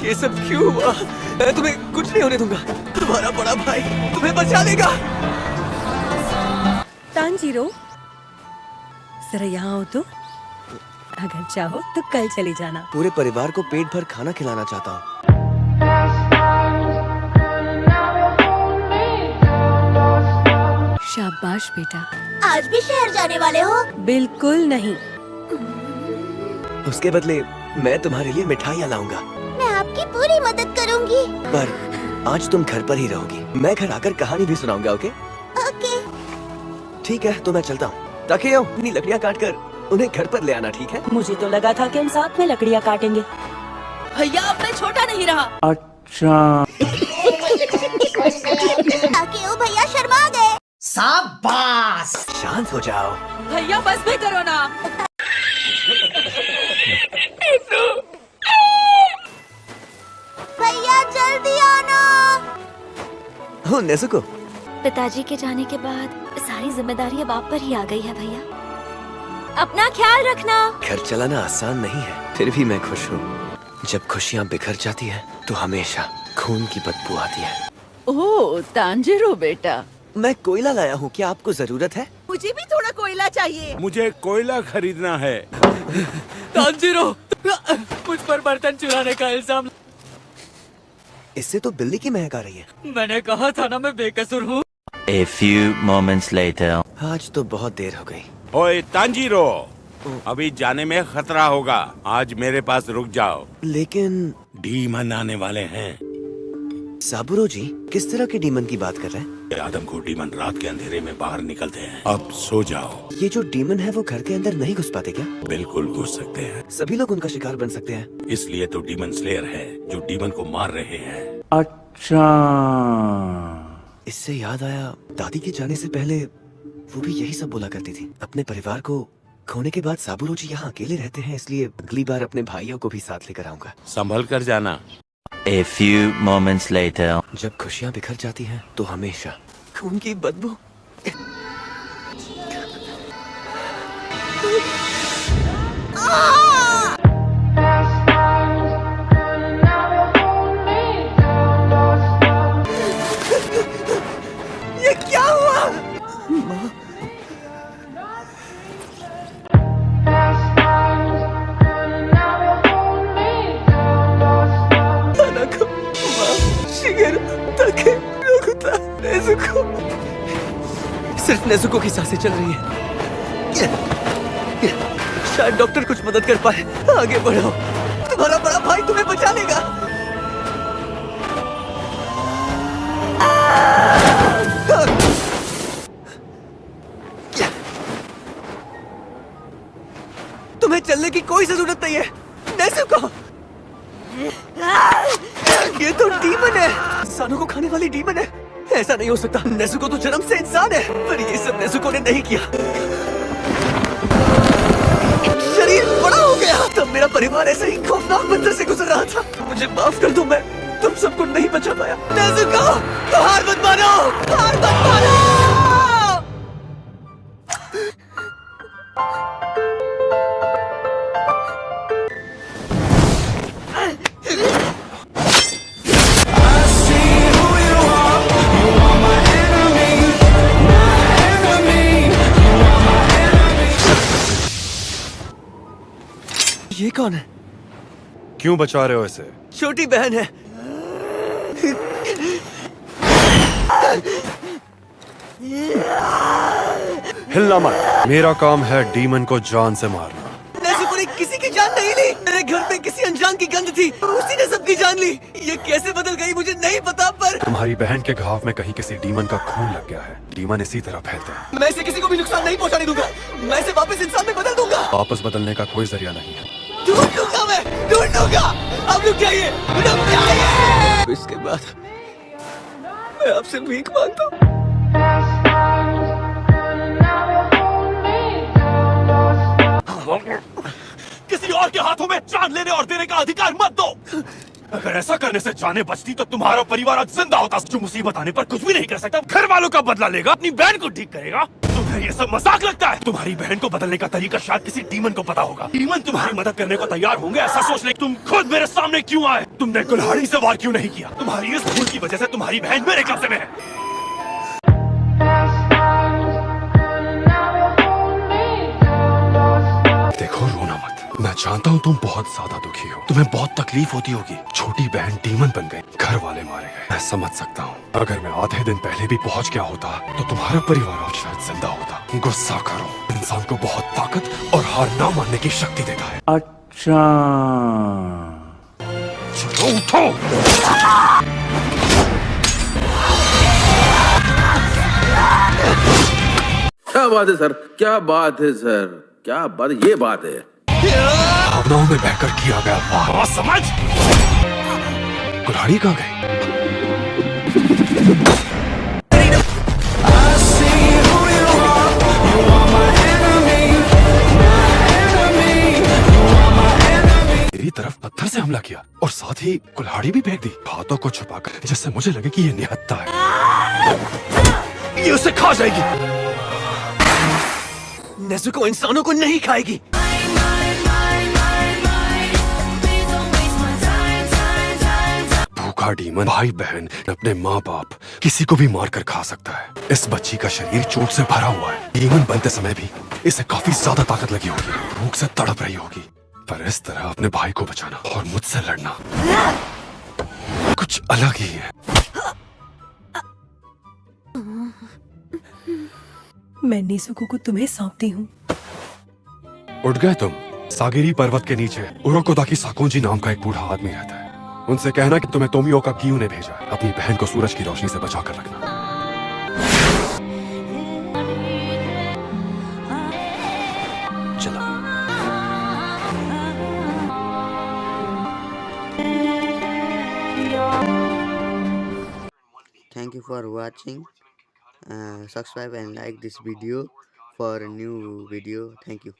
ये सब क्यों हुआ? मैं तुम्हें कुछ नहीं होने दूंगा। तुम्हारा बड़ा भाई तुम्हें बचा लेगा। तांजीरो, जरा यहाँ आओ तो। अगर चाहो तो कल चली जाना। पूरे परिवार को पेट भर खाना खिलाना चाहता हूँ। शाबाश बेटा। आज भी शहर जाने वाले हो? बिल्कुल नहीं। उसके बदले मैं तुम्हारे लिए मिठाइयाँ लाऊंगा। मैं आपकी पूरी मदद करूंगी। पर आज तुम घर पर ही रहोगी। मैं घर आकर कहानी भी सुनाऊंगा। ओके? ओके। ठीक है, तो मैं चलता हूँ। ताकि अपनी लकड़ियाँ काट कर उन्हें घर पर ले आना, ठीक है? मुझे तो लगा था कि हम साथ में लकड़ियाँ काटेंगे। भैया अब मैं छोटा नहीं रहा। अच्छा। ताकि वो भैया शर्मा गए। शाबाश। शांत हो जाओ। भैया बस भी करो ना। भैया जल्दी आना। हो नेज़ुको। पिताजी के जाने के बाद सारी जिम्मेदारी अब आप पर ही आ गई है भैया। अपना ख्याल रखना। घर चलाना आसान नहीं है, फिर भी मैं खुश हूँ। जब खुशियाँ बिखर जाती हैं, तो हमेशा खून की बदबू आती है। ओह तांजीरो बेटा, मैं कोयला लाया हूँ, क्या आपको जरूरत है? मुझे भी थोड़ा कोयला चाहिए। मुझे कोयला खरीदना है। तांजीरो, मुझ पर बर्तन चुराने का इल्जाम। इससे तो बिल्ली की महक आ रही है। मैंने कहा था ना मैं बेकसूर हूँ। A few moments later. आज तो बहुत देर हो गई। ओए तांजीरो, अभी जाने में खतरा होगा। आज मेरे पास रुक जाओ। लेकिन डीमन आने वाले हैं। साबुरो जी, किस तरह के डीमन की बात कर रहे हैं? आदमखोर डीमन रात के अंधेरे में बाहर निकलते हैं। अब सो जाओ। ये जो डीमन है वो घर के अंदर नहीं घुस पाते क्या? बिल्कुल घुस सकते हैं। सभी लोग उनका शिकार बन सकते हैं। इसलिए तो डीमन स्लेयर है जो डीमन को मार रहे हैं। अच्छा। इससे याद आया, दादी के जाने से पहले वो भी यही सब बोला करती थी। अपने परिवार को खोने के बाद साबुरो जी यहाँ अकेले रहते हैं, इसलिए अगली बार अपने भाइयों को भी साथ लेकर आऊंगा। संभल कर जाना। A few moments later. जब खुशियाँ बिखर जाती हैं, तो हमेशा खून की बदबू। ये क्या हुआ? माँ, नेज़ुको। सिर्फ नेज़ुको की सांसें चल रही है। शायद डॉक्टर कुछ मदद कर पाए। आगे बढ़ो, तुम्हारा बड़ा भाई तुम्हें बचा लेगा। तुम्हें चलने की कोई जरूरत नहीं है, नेज़ुको। ये तो डीमन है, इंसानों को खाने वाली डीमन है। ऐसा नहीं हो सकता। नेज़ुको तो जन्म से इंसान है, पर ये सब नेज़ुको ने नहीं किया। शरीर बड़ा हो गया, तब मेरा परिवार ऐसे ही खौफनाक मंजर से गुजर रहा था। मुझे माफ कर दो, मैं तुम सबको नहीं बचा पाया। नेज़ुको, हार मत मानो, हार मत मानो। ये कौन है? क्यों बचा रहे हो इसे? छोटी बहन है। हिलना मत। मेरा काम है डीमन को जान से मारना। नेज़ुको ने किसी की जान नहीं ली। मेरे घर में किसी अनजान की गंध थी, उसी ने सबकी जान ली। ये कैसे बदल गई मुझे नहीं पता, पर तुम्हारी बहन के घाव में कहीं किसी डीमन का खून लग गया है। डीमन इसी तरह फैलते हैं। मैं इसे किसी को भी नुकसान नहीं पहुंचाने दूंगा। मैं इसे वापस इंसान में बदल दूंगा। वापस बदलने का कोई जरिया नहीं है। ढूंढ लूंगा मैं, ढूंढ लूंगा। अब रुक जाइए, रुक जाइए। इसके बाद मैं आपसे भीख मांगता हूँ। किसी और के हाथों में जान लेने और देने का अधिकार मत दो। अगर ऐसा करने से जाने बचती तो तुम्हारा परिवार आज जिंदा होता। जो मुसीबत आने पर कुछ भी नहीं कर सकता, घर वालों का बदला लेगा, अपनी बहन को ठीक करेगा। तुम्हें तुम्हें ये सब मजाक लगता है? तुम्हारी बहन को बदलने का तरीका शायद किसी डीमन को पता होगा। डीमन तुम्हारी मदद करने को तैयार होंगे ऐसा सोच ले। तुम खुद मेरे सामने क्यों आए? तुमने कुल्हाड़ी से वार क्यों नहीं किया? तुम्हारी इस भूल की वजह से तुम्हारी बहन मेरे कब्जे में है। देखो, रोना मत। मैं जानता हूँ तुम बहुत ज्यादा दुखी हो, तुम्हें बहुत तकलीफ होती होगी। छोटी बहन डीमन बन गई, घर वाले मारे गए। मैं समझ सकता हूँ। अगर मैं आधे दिन पहले भी पहुँच गया होता तो तुम्हारा परिवार आज शायद जिंदा होता। गुस्सा करो, इंसान को बहुत ताकत और हार ना मानने की शक्ति देता है। अच्छा, चलो उठो। क्या बात है सर, क्या बात है सर, क्या बात, ये बात है। भावनाओं में बहकर किया गया वार। हाँ, समझ। कुल्हाड़ी कहाँ गई? मेरी तरफ पत्थर से हमला किया और साथ ही कुल्हाड़ी भी फेंक दी, हाथों को छुपाकर, जिससे मुझे लगे कि ये निहत्था है। ये उसे खा जाएगी। नेज़ुको इंसानों को नहीं खाएगी। भूखा डीमन भाई बहन, अपने माँ बाप, किसी को भी मार कर खा सकता है। इस बच्ची का शरीर चोट से भरा हुआ है। डीमन बनते समय भी इसे काफी ज्यादा ताकत लगी होगी, भूख से तड़प रही होगी। पर इस तरह अपने भाई को बचाना और मुझसे लड़ना कुछ अलग ही है। मैं नेज़ुको को तुम्हें सौंपती हूँ। उठ गए तुम? सागिरी पर्वत के नीचे उरोकोदाकी साकोंजी नाम का एक बूढ़ा आदमी रहता है। उनसे कहना कि तुम्हें तोमियो का गियू ने भेजा है। अपनी बहन को सूरज की रोशनी से बचा कर रखना। चलो। Thank you for watching. Subscribe and like this video for a new video. Thank you.